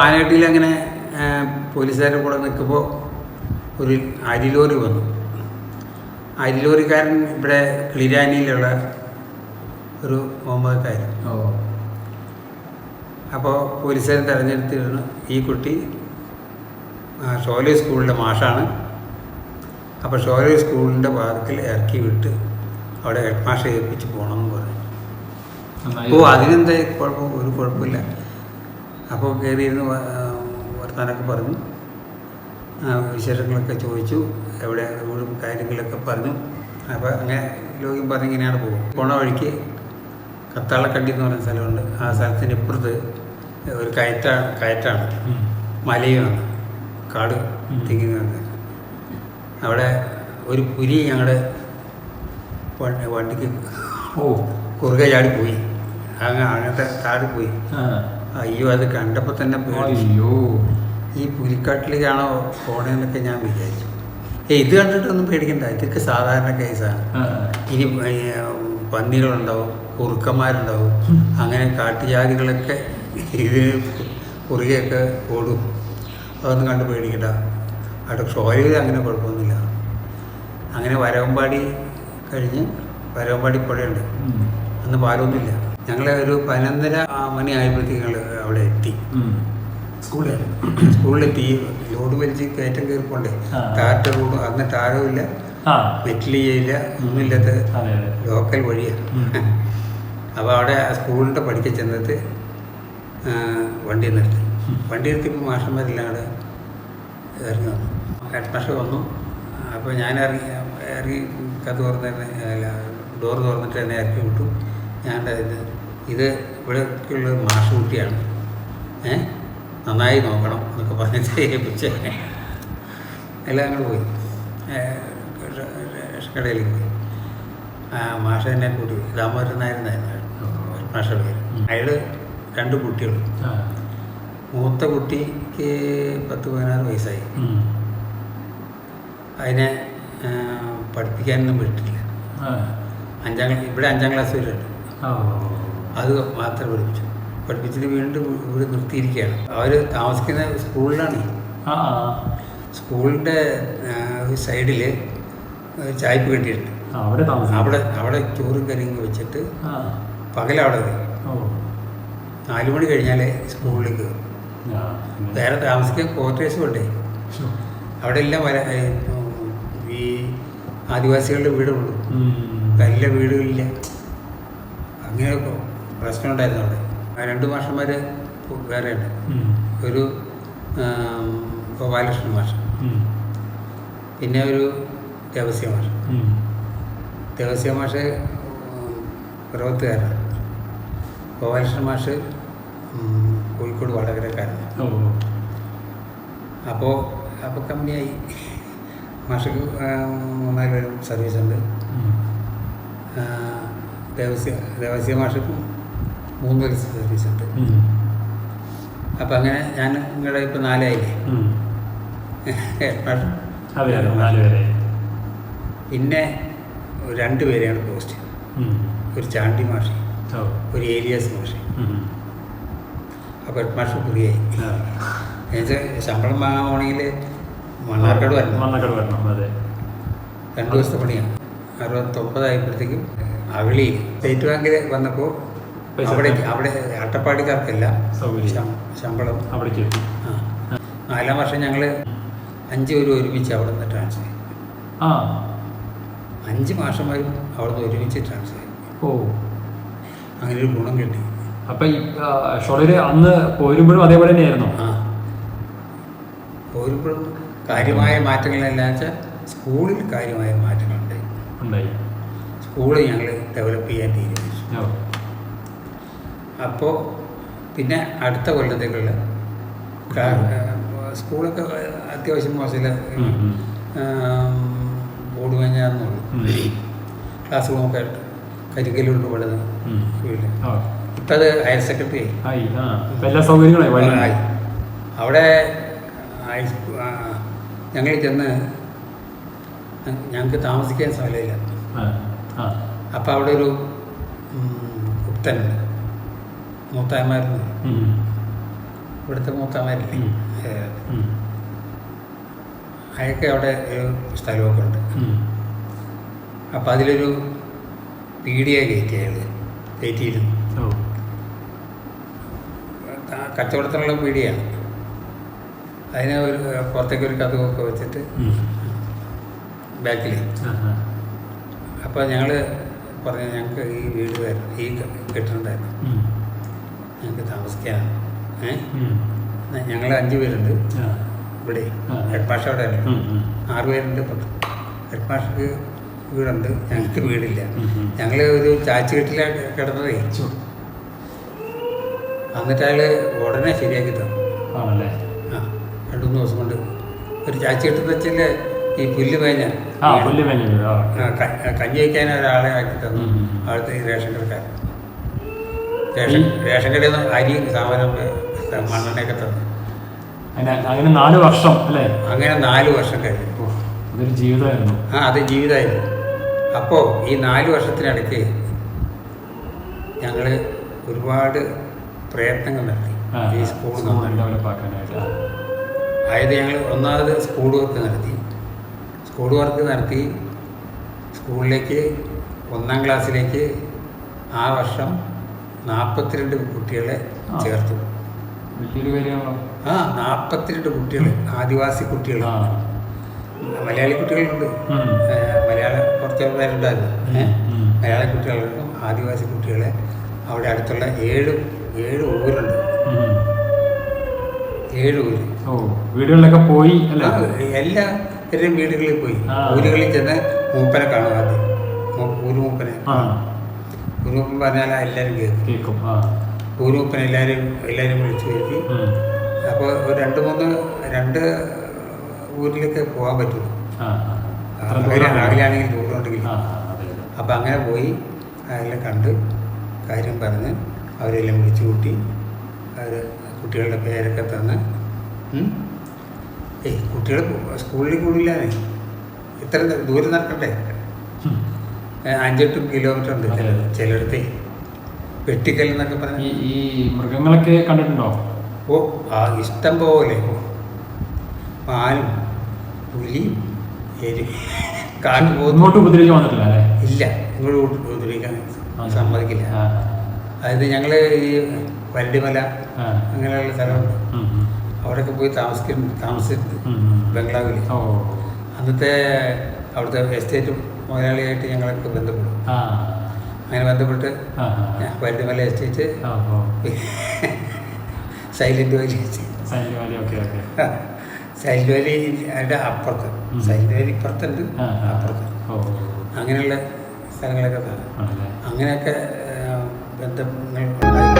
ആനകട്ടിയിൽ അങ്ങനെ പോലീസുകാരുടെ കൂടെ നിൽക്കുമ്പോൾ ഒരു അരിലോറി വന്നു. അരിലോറിക്കാരൻ ഇവിടെ കിളിരാനിയിലുള്ള ഒരു മുഹമ്മദക്കാരൻ. അപ്പോൾ പോലീസുകാരൻ തെരഞ്ഞെടുത്തിരുന്നു ഈ കുട്ടി ഷോലേ സ്കൂളിൻ്റെ മാഷാണ്. അപ്പോൾ ഷോലേ സ്കൂളിൻ്റെ വാതിക്കൽ ഇറക്കി വിട്ട് അവിടെ ഹെഡ് മാഷെ ഏൽപ്പിച്ച് പോകണമെന്ന് പറഞ്ഞു. അതിനെന്താ കുഴപ്പം? ഒരു കുഴപ്പമില്ല. അപ്പോൾ കയറിയിരുന്ന് വർത്താനൊക്കെ പറഞ്ഞു, വിശേഷങ്ങളൊക്കെ ചോദിച്ചു, എവിടെ വീടും കാര്യങ്ങളൊക്കെ പറഞ്ഞു. അപ്പോൾ അങ്ങനെ ലോകം പറഞ്ഞ് ഇങ്ങനെയാണ് പോകും. പോണ വഴിക്ക് കത്താളക്കണ്ടി എന്ന് പറയുന്ന സ്ഥലമുണ്ട്. ആ സ്ഥലത്തിൻ്റെ ഇപ്പുറത്ത് ഒരു കയറ്റാണ്, മലയുമാണ്, കാട് തിങ്ങുന്നുണ്ട്. അവിടെ ഒരു പുലി ഞങ്ങളുടെ വണ്ടിക്ക് കുറുകെ ചാടിപ്പോയി. അങ്ങനത്തെ ചാടിപ്പോയി. അയ്യോ, അത് കണ്ടപ്പോൾ തന്നെ അയ്യോ ഈ പുലിക്കാട്ടിലേക്കാണോ പോണേന്നൊക്കെ ഞാൻ വിചാരിച്ചു. ഇത് കണ്ടിട്ടൊന്നും പേടിക്കണ്ട, ഇതൊക്കെ സാധാരണ കേസാണ്. ഇനി പന്നികളുണ്ടാവും, കുറുക്കന്മാരുണ്ടാവും, അങ്ങനെ കാട്ടുജാതികളൊക്കെ ഇത് കുറുകയൊക്കെ ഓടും. അതൊന്നും കണ്ട് പേടിക്കണ്ട. അവിടെ ഷോയിൽ അങ്ങനെ കുഴപ്പമൊന്നുമില്ല. അങ്ങനെ വരവമ്പാടി കഴിഞ്ഞ് വരവമ്പാടി പുഴയുണ്ട്. അന്ന് പാലമൊന്നുമില്ല. ഞങ്ങൾ ഒരു 11:30 മണി ആയപ്പോഴത്തേക്ക് ഞങ്ങൾ അവിടെ എത്തി. സ്കൂളിലെത്തി. ലോഡ് വലിച്ച് കയറ്റം കയറി പോണ്ടേ. ടാറ്റ റോഡ് അന്ന് ടാരമില്ല, മെറ്റിലില്ല, ഒന്നുമില്ലാത്ത ലോക്കൽ വഴിയാണ്. അപ്പോൾ അവിടെ സ്കൂളിൻ്റെ പഠിക്കാൻ ചെന്നിട്ട് വണ്ടി നിർത്തിയപ്പോൾ മാഷന്മാരെല്ലാം അവിടെ ഇറങ്ങി വന്നു. ഹെഡ് മാസ്റ്റർ വന്നു. അപ്പോൾ ഞാൻ ഇറങ്ങി കഥ ഡോർ തുറന്നിട്ട് എന്നെ ഇറക്കി വിട്ടു. ഞാൻ ഇത് ഇവിടെയൊക്കെയുള്ള മാഷ് കുട്ടിയാണ്, നന്നായി നോക്കണം എന്നൊക്കെ പറഞ്ഞിട്ട് ഏൽപ്പിച്ച് എല്ലാം അങ്ങോട്ട് പോയി. കടയിലേക്ക് പോയി. മാഷ എന്നെ കൂട്ടി ദാമോദരൻ നായരെന്നായിരുന്നു മാഷയുടെ പേര്. അയാൾ 2 കുട്ടികൾ. മൂത്ത കുട്ടിക്ക് 10-16 വയസ്സായി. അതിനെ പഠിപ്പിക്കാനൊന്നും വിട്ടില്ല. ഇവിടെ 5ാം ക്ലാസ് വരെ ഉണ്ട്. അത് മാത്രം പഠിപ്പിച്ചിട്ട് വീണ്ടും ഇവിടെ നിർത്തിയിരിക്കുകയാണ്. അവർ താമസിക്കുന്ന സ്കൂളിലാണ്. സ്കൂളിൻ്റെ സൈഡിൽ ചായ്പ് കെട്ടിയിട്ടുണ്ട്. അവിടെ ചോറും കറിയും വെച്ചിട്ട് പകലവിടെ വരും. 4 മണി കഴിഞ്ഞാലേ സ്കൂളിലേക്ക് കയറും. വേറെ താമസിക്കാൻ ക്വാർട്ടേഴ്സും ഉണ്ടേ. അവിടെ എല്ലാം ഈ ആദിവാസികളുടെ വീടുള്ളൂ, നല്ല വീടുകളില്ല. അങ്ങനെയൊക്കെ പ്രശ്നമുണ്ടായിരുന്നു അവിടെ. 2 മാഷന്മാർ വേറെ ഉണ്ട്. ഒരു ഗോപാലകൃഷ്ണൻ മാഷ്, പിന്നെ ഒരു ദേവസ്യ മാഷ് പ്രവർത്തകരാണ്. ഗോപാലകൃഷ്ണൻ മാഷ് കോഴിക്കോട് വടകരക്കാരാണ്. അപ്പോൾ കമ്പനിയായി. മാഷക്ക് 3-4 പേരും സർവീസുണ്ട്. ദേവസ്യ മാഷക്കും 3 ദിവസം സർവീസുണ്ട്. അപ്പം അങ്ങനെ ഞാൻ നിങ്ങളുടെ ഇപ്പം 4 ആയില്ലേ. പിന്നെ 2 പേരെയാണ് പോസ്റ്റ്. ഒരു ചാണ്ടി മാഷി, ഒരു ഏലിയാസ് മാഷി. അപ്പോൾ ഹെഡ് മാഷ് ഫ്രീയായി. എന്നുവെച്ചാൽ ശമ്പളം വാങ്ങാൻ പോകണമെങ്കിൽ മണ്ണാർക്കാട് വരണം. 2 ദിവസത്തെ പണിയാണ്. 69 ആയപ്പോഴത്തേക്കും അവളി സ്റ്റേറ്റ് ബാങ്കിൽ വന്നപ്പോൾ അവിടെ അട്ടപ്പാടിക്കാർക്കല്ല ശമ്പളം. 4-ാം വർഷം ഞങ്ങൾ 5 പേരും ഒരുമിച്ച് അവിടെ നിന്ന് ട്രാൻസ്ഫർ ചെയ്തു. 5 മാഷന്മാരും അവിടെ നിന്ന് ഒരുമിച്ച് ട്രാൻസ്ഫർ ചെയ്തു. അങ്ങനെ ഒരു ഗുണം കിട്ടി. അപ്പം ഷോളയിൽ അന്ന് പോരുമ്പോഴും അതേപോലെ തന്നെയായിരുന്നു. പോരുമ്പോഴും കാര്യമായ മാറ്റങ്ങളെല്ലാം വെച്ചാൽ സ്കൂളിൽ കാര്യമായ മാറ്റങ്ങളുണ്ടായി. സ്കൂള് ഞങ്ങൾ ഡെവലപ്പ് ചെയ്യാൻ തീരുമാനിച്ചു. അപ്പോൾ പിന്നെ അടുത്ത കൊല്ലത്തേക്കുള്ള സ്കൂളൊക്കെ അത്യാവശ്യം മോശമില്ല, ബോർഡ് കഴിഞ്ഞാന്നുള്ളൂ. ക്ലാസ് റൂമൊക്കെ കരിക്കലുണ്ട് പടുന്ന വീട്. ഇപ്പം അത് ഹയർ സെക്കൻഡറി ആയി. എല്ലാ സൗകര്യങ്ങളായി. അവിടെ ഞങ്ങൾ ചെന്ന് ഞങ്ങൾക്ക് താമസിക്കാൻ സ്ഥലമില്ല. അപ്പം അവിടെ ഒരു ഗുപ്തനുണ്ട്, മൂത്തായമാരുന്ന്. ഇവിടുത്തെ മൂത്തമാരില്ലേ അയാൾക്ക് അവിടെ ഒരു സ്ഥലമൊക്കെ ഉണ്ട്. അപ്പം അതിലൊരു പീഡിയ കയറ്റിയിരുന്നു. കച്ചവടത്തിനുള്ള പീഡിയാണ്. അതിനെ ഒരു പുറത്തേക്ക് ഒരു കഥകൊക്കെ വെച്ചിട്ട് ബാക്കിൽ. അപ്പോൾ ഞങ്ങൾ പറഞ്ഞു ഞങ്ങൾക്ക് ഈ വീട് തരണം, ഈ കെട്ടിടം തരണം, ഞങ്ങൾക്ക് താമസിക്കാനാണ്. ഞങ്ങൾ 5 പേരുണ്ട് ഇവിടെ. ഹെഡ് മാഷ് അവിടെ അല്ല, 6 പേരുണ്ട്. ഹെഡ് മാഷക്ക് വീടുണ്ട്, ഞങ്ങൾക്ക് വീടില്ല. ഞങ്ങൾ ഒരു ചാച്ചുകെട്ടിലാണ് കിടന്നതേ. എന്നിട്ട് അയാൾ ഉടനെ ശരിയാക്കി തന്നു. ആ 2-3 ദിവസം കൊണ്ട് ഒരു ചാച്ചുകെട്ടെന്ന് വെച്ചാൽ ഈ പുല്ല് മേഞ്ഞ കഞ്ഞി വയ്ക്കാൻ ഒരാളെ ആക്കി തന്നു. അവിടുത്തെ റേഷൻ കടക്കാരൻ റേഷൻ കടയിൽ നിന്ന് അരി സാധനം മണ്ണെണ്ണയൊക്കെ തന്നു. അങ്ങനെ 4 വർഷം അല്ലേ? അങ്ങനെ 4 വർഷം കഴിഞ്ഞു. അതൊരു ജീവിതമായിരുന്നു. അത് ജീവിതമായിരുന്നു. അപ്പോൾ ഈ 4 വർഷത്തിനിടയ്ക്ക് ഞങ്ങൾ ഒരുപാട് പ്രയത്നങ്ങൾ നടത്തി ഈ സ്കൂൾ ഡെവലപ്പാക്കാനായിട്ട്. അതായത് ഞങ്ങൾ ഒന്നാമത് സ്കൂൾ വർക്ക് നടത്തി സ്കൂളിലേക്ക് 1-ാം ക്ലാസ്സിലേക്ക് ആ വർഷം 42 കുട്ടികളെ ചേർത്തു. 42 കുട്ടികൾ, ആദിവാസി കുട്ടികൾ. മലയാളി കുട്ടികളുണ്ട്, മലയാളം കുറച്ച് പേരുണ്ടായിരുന്നു. മലയാളി കുട്ടികളുണ്ട്, ആദിവാസി കുട്ടികളെ. അവിടെ അടുത്തുള്ള 7 ഊരുണ്ട്. 7 ഊര് വീടുകളിലൊക്കെ പോയി. എല്ലാവരുടെയും വീടുകളിൽ പോയി. ഊരുകളിൽ ചെന്ന് മൂപ്പനെ കാണും. ആദ്യം ഊരുമൂപ്പനെ. ഊരുമൂപ്പൻ പറഞ്ഞാൽ എല്ലാവരും കേൾക്കും. ഊരുമൂപ്പനെ എല്ലാവരും വിളിച്ചു വരുത്തി. അപ്പോൾ ഒരു 2 ഊരിലേക്ക് പോകാൻ പറ്റുള്ളൂ. അകലാണെങ്കിൽ ദൂരമുണ്ടെങ്കിൽ. അപ്പം അങ്ങനെ പോയി അതിലെ കണ്ട് കാര്യം പറഞ്ഞ് അവരെല്ലാം വിളിച്ചു കൂട്ടി. അവർ കുട്ടികളുടെ പേരൊക്കെ തന്ന് കുട്ടികൾ സ്കൂളിൽ കൂടില്ലാതെ ഇത്ര ദൂരം നടക്കണ്ടേ. 5-8 കിലോമീറ്റർ ഉണ്ട് ചിലയിടത്തെ. വെട്ടിക്കൽ എന്നൊക്കെ പറഞ്ഞ ഈ മൃഗങ്ങളൊക്കെ കണ്ടിട്ടുണ്ടോ? ഇഷ്ടം പോലെ പാലും പുലിയും ഇങ്ങോട്ട് ഉപദ്രവിക്കാൻ വന്നിട്ടില്ല അല്ലേ? ഇല്ല, ഇങ്ങോട്ട് ഉപദ്രവിക്കാൻ സമ്മതിക്കില്ല. അതായത് ഞങ്ങൾ ഈ വരടിമല അങ്ങനെയുള്ള സ്ഥലമുണ്ട്, അവിടെയൊക്കെ പോയി താമസിച്ചിട്ടുണ്ട് ബംഗ്ലാവിൽ. അന്നത്തെ അവിടുത്തെ എസ്റ്റേറ്റ് മുതലാളിയായിട്ട് ഞങ്ങളൊക്കെ ബന്ധപ്പെടും. അങ്ങനെ ബന്ധപ്പെട്ട് വരടിമല എസ്റ്റേറ്റ്, സൈലന്റ് വാലി അതിൻ്റെ അപ്പുറത്ത്, സൈലന്റ് വാലി ഇപ്പുറത്തുണ്ട്, അപ്പുറത്ത് അങ്ങനെയുള്ള സ്ഥലങ്ങളൊക്കെ അങ്ങനെയൊക്കെ ബന്ധങ്ങൾ ഉണ്ടായി.